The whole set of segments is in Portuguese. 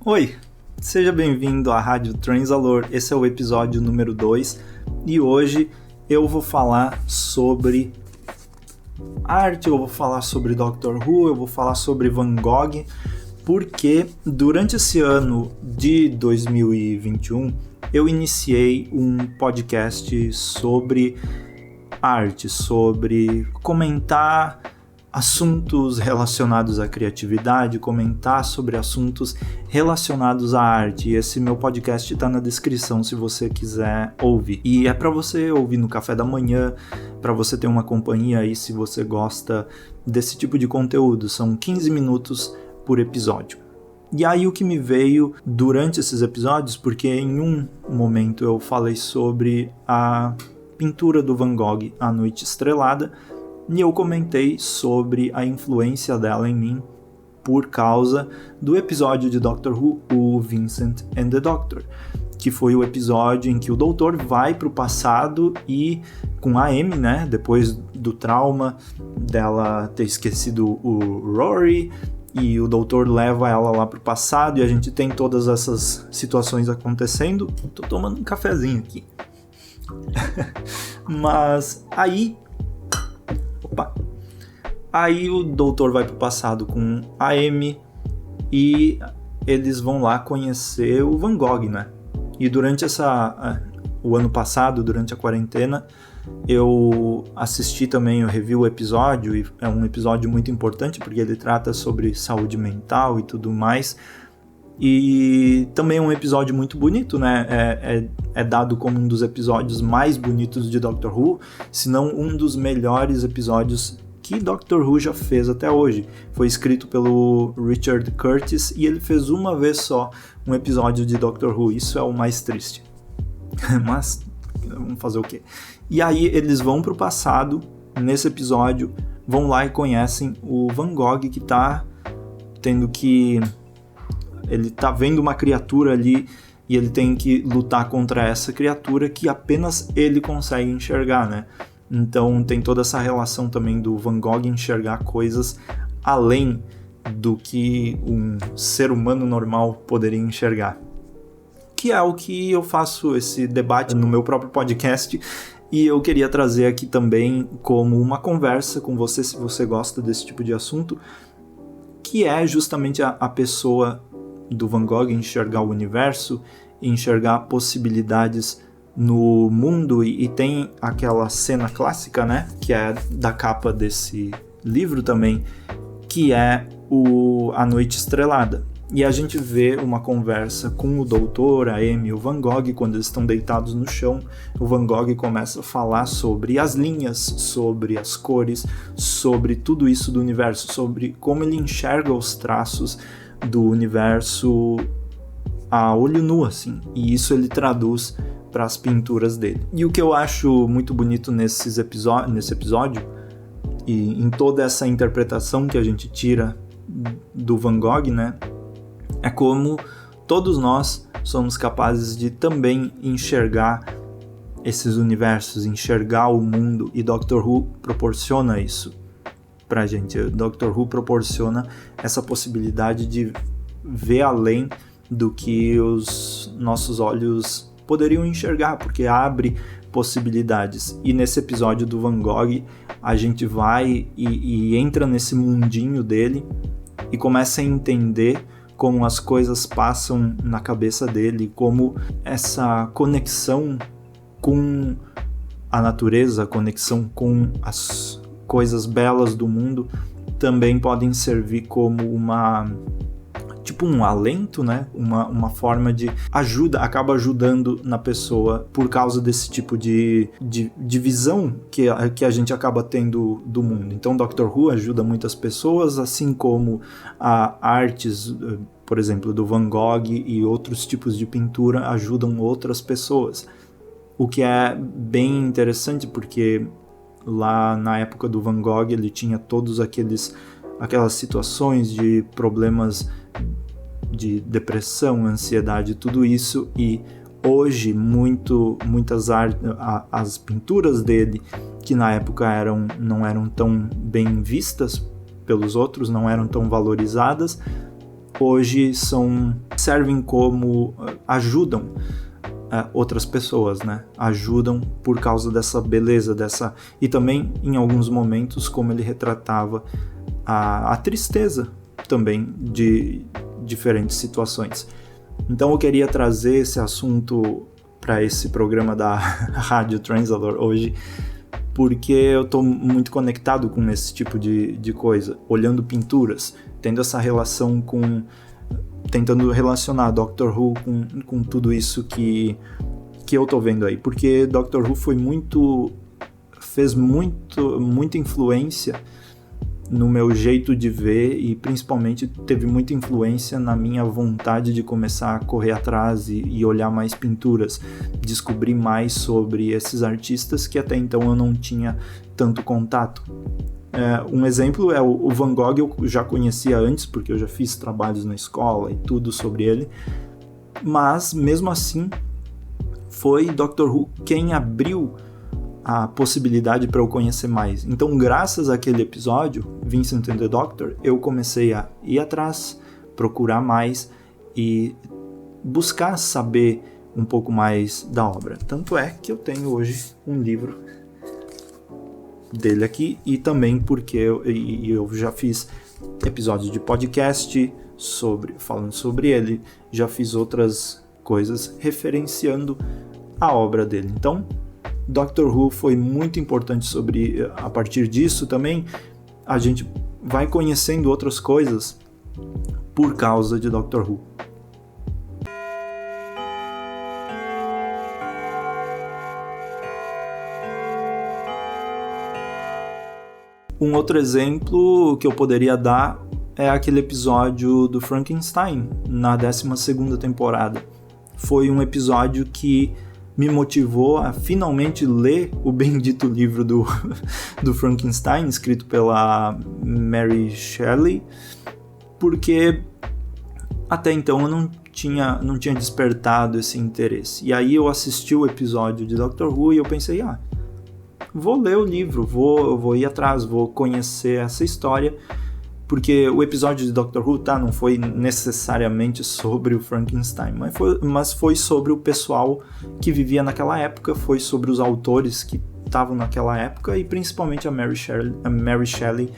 Oi, seja bem-vindo à Rádio Transalor, esse é o episódio número 2 e hoje eu vou falar sobre arte, eu vou falar sobre Doctor Who, eu vou falar sobre Van Gogh, porque durante esse ano de 2021 eu iniciei um podcast sobre arte, sobre comentar assuntos relacionados à criatividade, comentar sobre assuntos relacionados à arte. E esse meu podcast está na descrição se você quiser ouvir. E é para você ouvir no café da manhã, para você ter uma companhia aí se você gosta desse tipo de conteúdo. São 15 minutos por episódio. E aí o que me veio durante esses episódios, porque em um momento eu falei sobre a pintura do Van Gogh, A Noite Estrelada, e eu comentei sobre a influência dela em mim por causa do episódio de Doctor Who, o Vincent and the Doctor, que foi o episódio em que o doutor vai para o passado e com a Amy, né, depois do trauma dela ter esquecido o Rory, e o doutor leva ela lá para o passado e a gente tem todas essas situações acontecendo. Tô tomando um cafezinho aqui. Mas aí o doutor vai pro passado com a Amy e eles vão lá conhecer o Van Gogh, né? E durante o ano passado, durante a quarentena, eu assisti também, eu revi o episódio, e é um episódio muito importante porque ele trata sobre saúde mental e tudo mais. E também é um episódio muito bonito, né? É dado como um dos episódios mais bonitos de Doctor Who, se não um dos melhores episódios que Doctor Who já fez até hoje. Foi escrito pelo Richard Curtis e ele fez uma vez só um episódio de Doctor Who. Isso é o mais triste. Mas vamos fazer o quê? E aí eles vão pro passado, nesse episódio, vão lá e conhecem o Van Gogh, que tá tendo que... Ele tá vendo uma criatura ali e ele tem que lutar contra essa criatura que apenas ele consegue enxergar, né? Então tem toda essa relação também do Van Gogh enxergar coisas além do que um ser humano normal poderia enxergar. Que é o que eu faço esse debate no meu próprio podcast e eu queria trazer aqui também como uma conversa com você, se você gosta desse tipo de assunto, que é justamente a pessoa do Van Gogh enxergar o universo, enxergar possibilidades no mundo, e tem aquela cena clássica, né, que é da capa desse livro também, que é A Noite Estrelada. E a gente vê uma conversa com o doutor, a Amy e o Van Gogh, quando eles estão deitados no chão. O Van Gogh começa a falar sobre as linhas, sobre as cores, sobre tudo isso do universo, sobre como ele enxerga os traços do universo a olho nu, assim, e isso ele traduz para as pinturas dele. E o que eu acho muito bonito nesse episódio e em toda essa interpretação que a gente tira do Van Gogh, né, é como todos nós somos capazes de também enxergar esses universos, enxergar o mundo, e Doctor Who proporciona isso pra gente. O Doctor Who proporciona essa possibilidade de ver além do que os nossos olhos poderiam enxergar, porque abre possibilidades. E nesse episódio do Van Gogh, a gente vai e entra nesse mundinho dele e começa a entender como as coisas passam na cabeça dele, como essa conexão com a natureza, a conexão com as coisas belas do mundo também podem servir como um alento, né? Uma forma de ajuda, acaba ajudando na pessoa por causa desse tipo de visão que a gente acaba tendo do mundo. Então Doctor Who ajuda muitas pessoas, assim como a artes, por exemplo, do Van Gogh e outros tipos de pintura ajudam outras pessoas. O que é bem interessante, porque lá na época do Van Gogh ele tinha todos aquelas situações de problemas de depressão, ansiedade, tudo isso, e hoje muitas as pinturas dele, que na época não eram tão bem vistas pelos outros, não eram tão valorizadas, hoje servem como ajudam outras pessoas, né? Ajudam por causa dessa beleza, e também em alguns momentos como ele retratava a tristeza também de diferentes situações. Então eu queria trazer esse assunto para esse programa da Rádio Translator hoje, porque eu estou muito conectado com esse tipo de coisa, olhando pinturas, tendo essa relação tentando relacionar Doctor Who com tudo isso que eu tô vendo aí, porque Doctor Who fez muita influência no meu jeito de ver e principalmente teve muita influência na minha vontade de começar a correr atrás e olhar mais pinturas, descobrir mais sobre esses artistas que até então eu não tinha tanto contato. Um exemplo é o Van Gogh, eu já conhecia antes, porque eu já fiz trabalhos na escola e tudo sobre ele, mas mesmo assim foi Doctor Who quem abriu a possibilidade para eu conhecer mais. Então, graças àquele episódio, Vincent and the Doctor, eu comecei a ir atrás, procurar mais e buscar saber um pouco mais da obra. Tanto é que eu tenho hoje um livro dele aqui, e também porque eu já fiz episódios de podcast falando sobre ele, já fiz outras coisas referenciando a obra dele. Então, Doctor Who foi muito importante a partir disso também, a gente vai conhecendo outras coisas por causa de Doctor Who. Um outro exemplo que eu poderia dar é aquele episódio do Frankenstein, na 12ª temporada. Foi um episódio que me motivou a finalmente ler o bendito livro do Frankenstein, escrito pela Mary Shelley, porque até então eu não tinha despertado esse interesse. E aí eu assisti o episódio de Doctor Who e eu pensei, vou ler o livro, vou ir atrás, vou conhecer essa história, porque o episódio de Doctor Who não foi necessariamente sobre o Frankenstein, mas foi sobre o pessoal que vivia naquela época, foi sobre os autores que estavam naquela época e principalmente a Mary Shelley,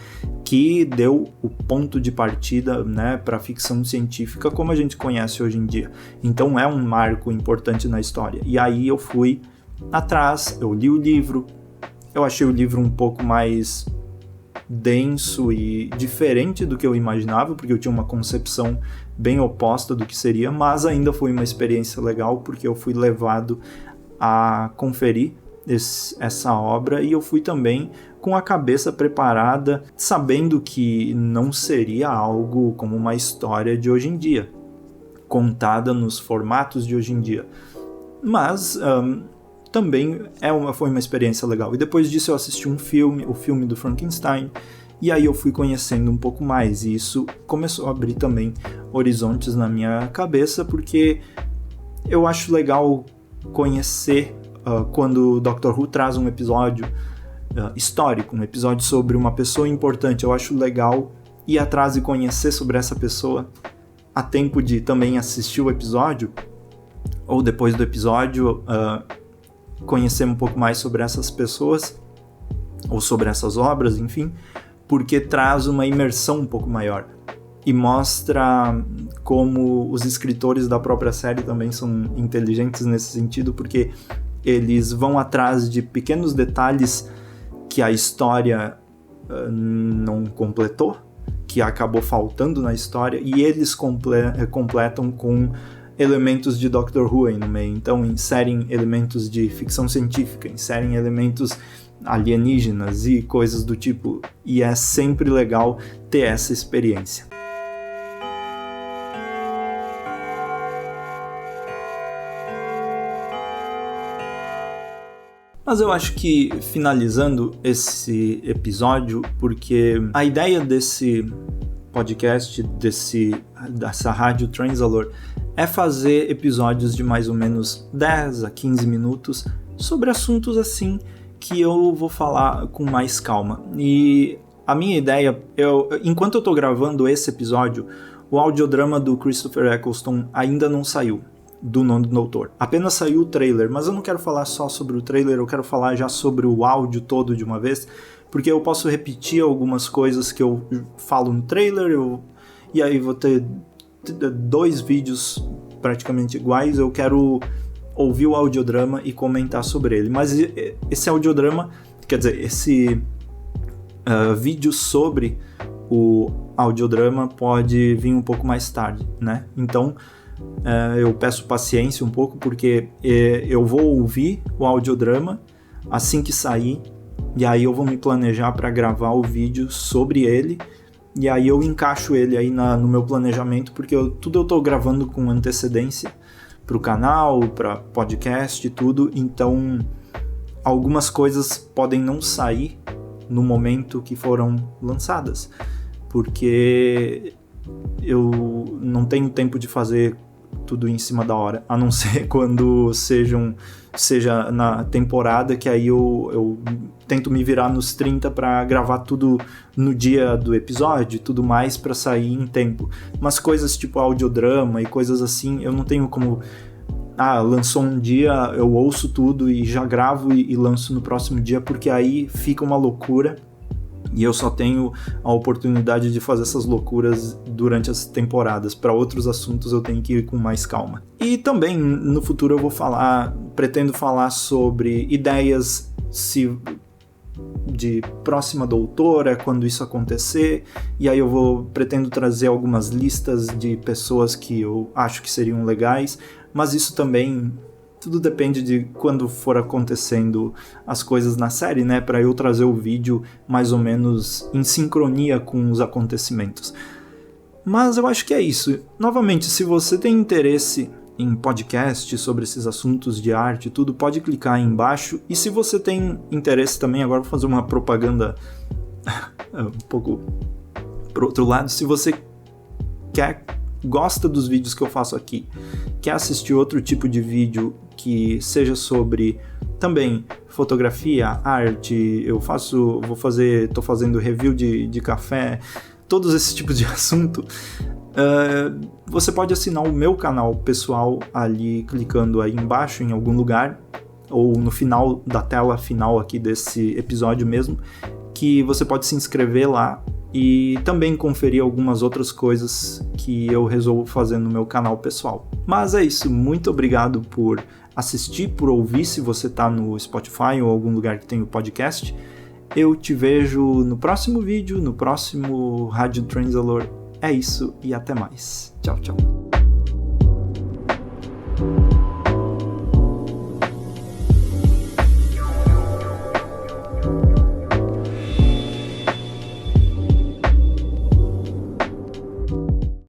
que deu o ponto de partida, né, para a ficção científica como a gente conhece hoje em dia. Então é um marco importante na história. E aí eu fui atrás, eu li o livro, eu achei o livro um pouco mais denso e diferente do que eu imaginava, porque eu tinha uma concepção bem oposta do que seria, mas ainda foi uma experiência legal, porque eu fui levado a conferir essa obra e eu fui também com a cabeça preparada, sabendo que não seria algo como uma história de hoje em dia, contada nos formatos de hoje em dia. Mas também foi uma experiência legal. E depois disso eu assisti o filme do Frankenstein, e aí eu fui conhecendo um pouco mais, e isso começou a abrir também horizontes na minha cabeça, porque eu acho legal conhecer quando o Doctor Who traz um episódio histórico, um episódio sobre uma pessoa importante. Eu acho legal ir atrás e conhecer sobre essa pessoa a tempo de também assistir o episódio, ou depois do episódio conhecer um pouco mais sobre essas pessoas ou sobre essas obras, enfim, porque traz uma imersão um pouco maior e mostra como os escritores da própria série também são inteligentes nesse sentido, porque eles vão atrás de pequenos detalhes que a história não completou, que acabou faltando na história, e eles completam com elementos de Doctor Who aí no meio. Então inserem elementos de ficção científica, inserem elementos alienígenas e coisas do tipo, e é sempre legal ter essa experiência. Mas eu acho que, finalizando esse episódio, porque a ideia desse podcast, dessa Rádio Translator, é fazer episódios de mais ou menos 10 a 15 minutos sobre assuntos assim que eu vou falar com mais calma. E a minha ideia, enquanto eu tô gravando esse episódio, o audiodrama do Christopher Eccleston ainda não saiu, do Nono Doutor. Apenas saiu o trailer, mas eu não quero falar só sobre o trailer, eu quero falar já sobre o áudio todo de uma vez, porque eu posso repetir algumas coisas que eu falo no trailer, e aí vou ter 2 vídeos praticamente iguais. Eu quero ouvir o audiodrama e comentar sobre ele. Mas esse audiodrama, quer dizer, esse vídeo sobre o audiodrama pode vir um pouco mais tarde, né? Então, eu peço paciência um pouco, porque eu vou ouvir o audiodrama assim que sair, e aí eu vou me planejar para gravar o vídeo sobre ele, e aí eu encaixo ele aí no meu planejamento, porque tudo eu tô gravando com antecedência pro canal, para podcast e tudo, então algumas coisas podem não sair no momento que foram lançadas, porque eu não tenho tempo de fazer tudo em cima da hora, a não ser quando seja na temporada, que aí eu tento me virar nos 30 para gravar tudo no dia do episódio e tudo mais, para sair em tempo. Mas coisas tipo audiodrama e coisas assim, eu não tenho como... lançou um dia, eu ouço tudo e já gravo e lanço no próximo dia, porque aí fica uma loucura. E eu só tenho a oportunidade de fazer essas loucuras durante as temporadas. Para outros assuntos eu tenho que ir com mais calma. E também no futuro eu pretendo falar sobre ideias de próxima doutora, quando isso acontecer. E aí pretendo trazer algumas listas de pessoas que eu acho que seriam legais. Mas isso também... tudo depende de quando for acontecendo as coisas na série, né? Para eu trazer o vídeo mais ou menos em sincronia com os acontecimentos. Mas eu acho que é isso. Novamente, se você tem interesse em podcast sobre esses assuntos de arte e tudo, pode clicar aí embaixo. E se você tem interesse também, agora vou fazer uma propaganda um pouco pro outro lado, se você gosta dos vídeos que eu faço aqui, quer assistir outro tipo de vídeo que seja sobre também fotografia, arte, tô fazendo review de café, todos esses tipos de assunto, você pode assinar o meu canal pessoal ali, clicando aí embaixo em algum lugar, ou no final da tela final aqui desse episódio mesmo, que você pode se inscrever lá e também conferir algumas outras coisas que eu resolvo fazer no meu canal pessoal. Mas é isso, muito obrigado por assistir, por ouvir, se você está no Spotify ou algum lugar que tem o podcast. Eu te vejo no próximo vídeo, no próximo Rádio Transalore. É isso e até mais. Tchau, tchau.